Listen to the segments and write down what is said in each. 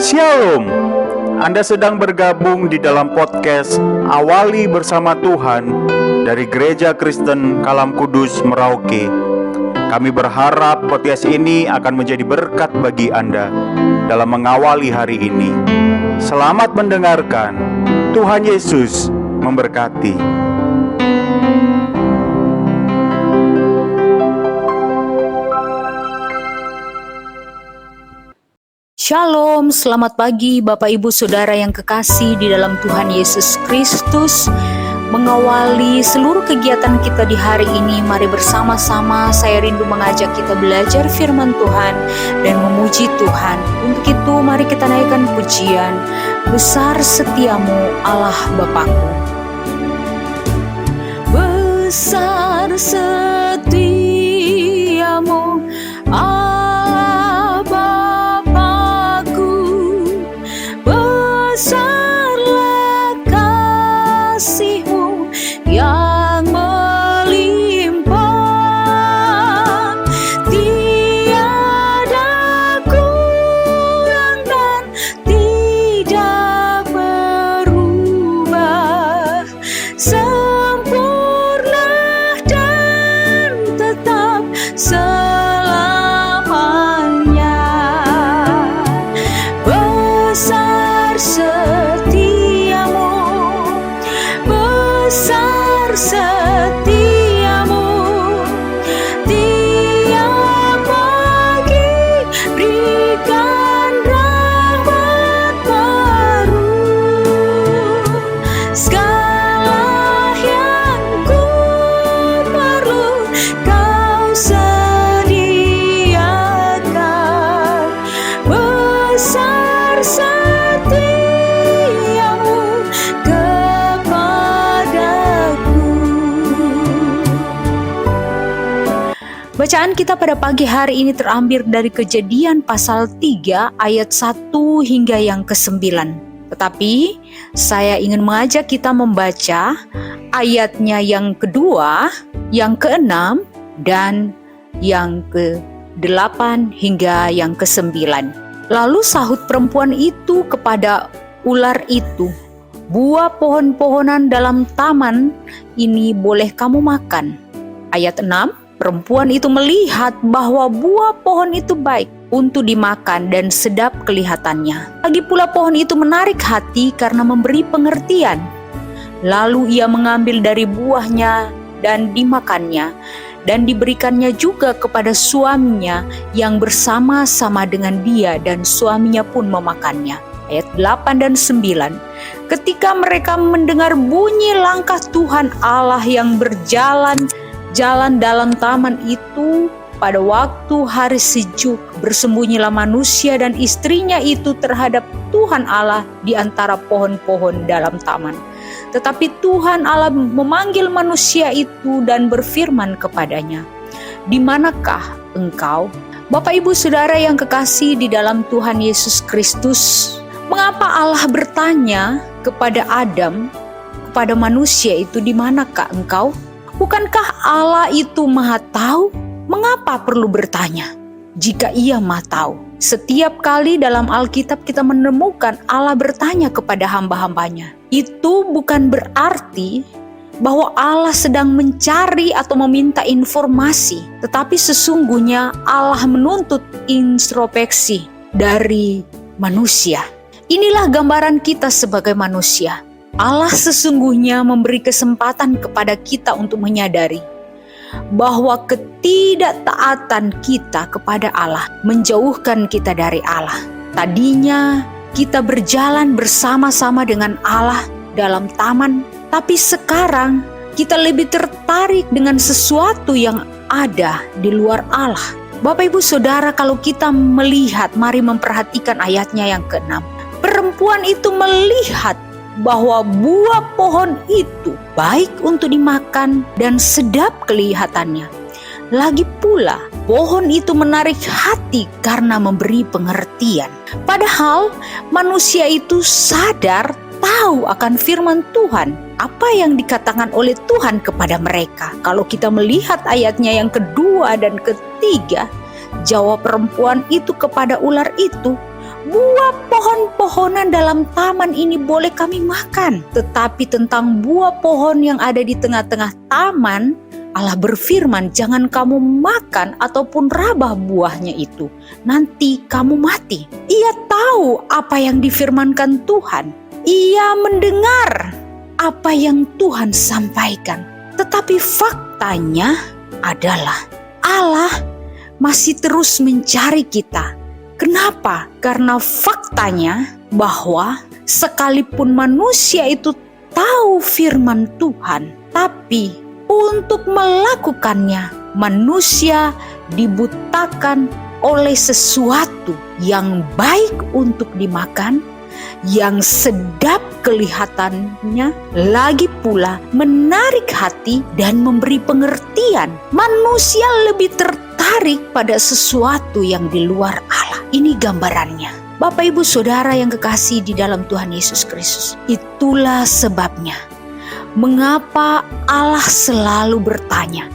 Shalom. Anda sedang bergabung di dalam podcast Awali Bersama Tuhan dari Gereja Kristen Kalam Kudus Merauke. Kami berharap podcast ini akan menjadi berkat bagi Anda dalam mengawali hari ini. Selamat mendengarkan. Tuhan Yesus memberkati. Shalom, selamat pagi Bapak Ibu Saudara yang kekasih di dalam Tuhan Yesus Kristus. Mengawali seluruh kegiatan kita di hari ini, mari bersama-sama saya rindu mengajak kita belajar firman Tuhan dan memuji Tuhan. Untuk itu mari kita naikkan pujian, besar setiamu Allah Bapakku. Besar setiamu Allah Bapakku, besarlah kasih-Mu yang melimpah, tiada kurang dan tidak berubah, sempurna dan tetap selamanya. Besar setiamu, besar setiamu, tiap pagi berikan rahmat baru. Segala yang ku perlu Kau sediakan. Besar setiamu kepadaku. Bacaan kita pada pagi hari ini terambil dari Kejadian pasal 3 ayat 1 hingga yang ke-9. Tetapi saya ingin mengajak kita membaca ayatnya yang kedua, yang ke-6, dan yang ke-8 hingga yang ke-9. Lalu sahut perempuan itu kepada ular itu, "Buah pohon-pohonan dalam taman ini boleh kamu makan." Ayat 6, perempuan itu melihat bahwa buah pohon itu baik untuk dimakan dan sedap kelihatannya. Lagi pula pohon itu menarik hati karena memberi pengertian. Lalu ia mengambil dari buahnya dan dimakannya, dan diberikannya juga kepada suaminya yang bersama-sama dengan dia, dan suaminya pun memakannya. Ayat 8 dan 9. Ketika mereka mendengar bunyi langkah Tuhan Allah yang berjalan dalam taman itu, pada waktu hari sejuk, bersembunyilah manusia dan istrinya itu terhadap Tuhan Allah di antara pohon-pohon dalam taman. Tetapi Tuhan Allah memanggil manusia itu dan berfirman kepadanya, "Di manakah engkau?" Bapak Ibu Saudara yang kekasih di dalam Tuhan Yesus Kristus, mengapa Allah bertanya kepada Adam, kepada manusia itu, "Di manakah engkau?" Bukankah Allah itu Maha Tahu? Mengapa perlu bertanya jika Ia Maha Tahu? Setiap kali dalam Alkitab kita menemukan Allah bertanya kepada hamba-hambanya. Itu bukan berarti bahwa Allah sedang mencari atau meminta informasi, tetapi sesungguhnya Allah menuntut introspeksi dari manusia. Inilah gambaran kita sebagai manusia. Allah sesungguhnya memberi kesempatan kepada kita untuk menyadari bahwa ketidaktaatan kita kepada Allah menjauhkan kita dari Allah. Tadinya kita berjalan bersama-sama dengan Allah dalam taman, tapi sekarang kita lebih tertarik dengan sesuatu yang ada di luar Allah. Bapak Ibu Saudara, kalau kita melihat, mari memperhatikan ayatnya yang ke-6. Perempuan itu melihat bahwa buah pohon itu baik untuk dimakan dan sedap kelihatannya. Lagi pula, pohon itu menarik hati karena memberi pengertian. Padahal manusia itu sadar, tahu akan firman Tuhan, apa yang dikatakan oleh Tuhan kepada mereka. Kalau kita melihat ayatnya yang kedua dan ketiga, Jawab perempuan itu kepada ular itu, "Buah pohon-pohonan dalam taman ini boleh kami makan, tetapi tentang buah pohon yang ada di tengah-tengah taman, Allah berfirman, jangan kamu makan ataupun rabah buahnya itu, nanti kamu mati." Ia tahu apa yang difirmankan Tuhan. Ia mendengar apa yang Tuhan sampaikan. Tetapi faktanya adalah Allah masih terus mencari kita. Kenapa? Karena faktanya bahwa sekalipun manusia itu tahu firman Tuhan, tapi untuk melakukannya manusia dibutakan oleh sesuatu yang baik untuk dimakan, yang sedap kelihatannya, lagi pula menarik hati dan memberi pengertian. Manusia lebih tertarik pada sesuatu yang di luar Allah. Ini gambarannya. Bapak Ibu Saudara yang kekasih di dalam Tuhan Yesus Kristus. Itulah sebabnya mengapa Allah selalu bertanya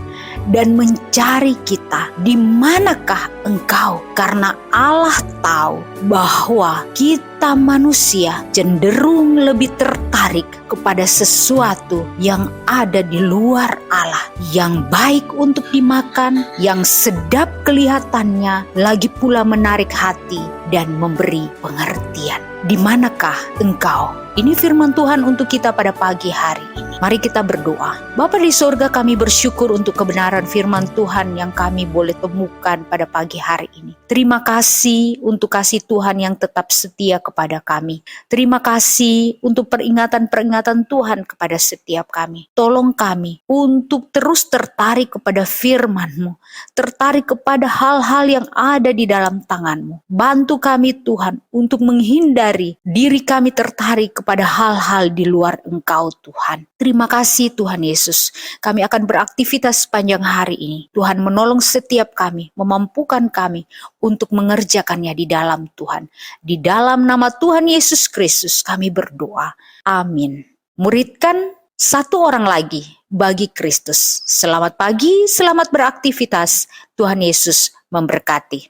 dan mencari kita, "Di manakah engkau?" Karena Allah tahu bahwa kita manusia cenderung lebih tertarik kepada sesuatu yang ada di luar Allah, yang baik untuk dimakan, yang sedap kelihatannya, lagi pula menarik hati dan memberi pengertian. Di manakah engkau? Ini firman Tuhan untuk kita pada pagi hari ini. Mari kita berdoa. Bapa di surga, kami bersyukur untuk kebenaran firman Tuhan yang kami boleh temukan pada pagi hari ini. Terima kasih untuk kasih Tuhan yang tetap setia kepada kami. Terima kasih untuk peringatan-peringatan Tuhan kepada setiap kami. Tolong kami untuk terus tertarik kepada firman-Mu, tertarik kepada hal-hal yang ada di dalam tangan-Mu. Bantu kami Tuhan untuk menghindari diri kami tertarik kepada hal-hal di luar Engkau Tuhan. Terima kasih Tuhan Yesus. Kami akan beraktivitas sepanjang hari ini. Tuhan menolong setiap kami, memampukan kami untuk mengerjakannya di dalam Tuhan. Di dalam nama Tuhan Yesus Kristus kami berdoa. Amin. Muridkan satu orang lagi bagi Kristus. Selamat pagi, selamat beraktivitas. Tuhan Yesus memberkati.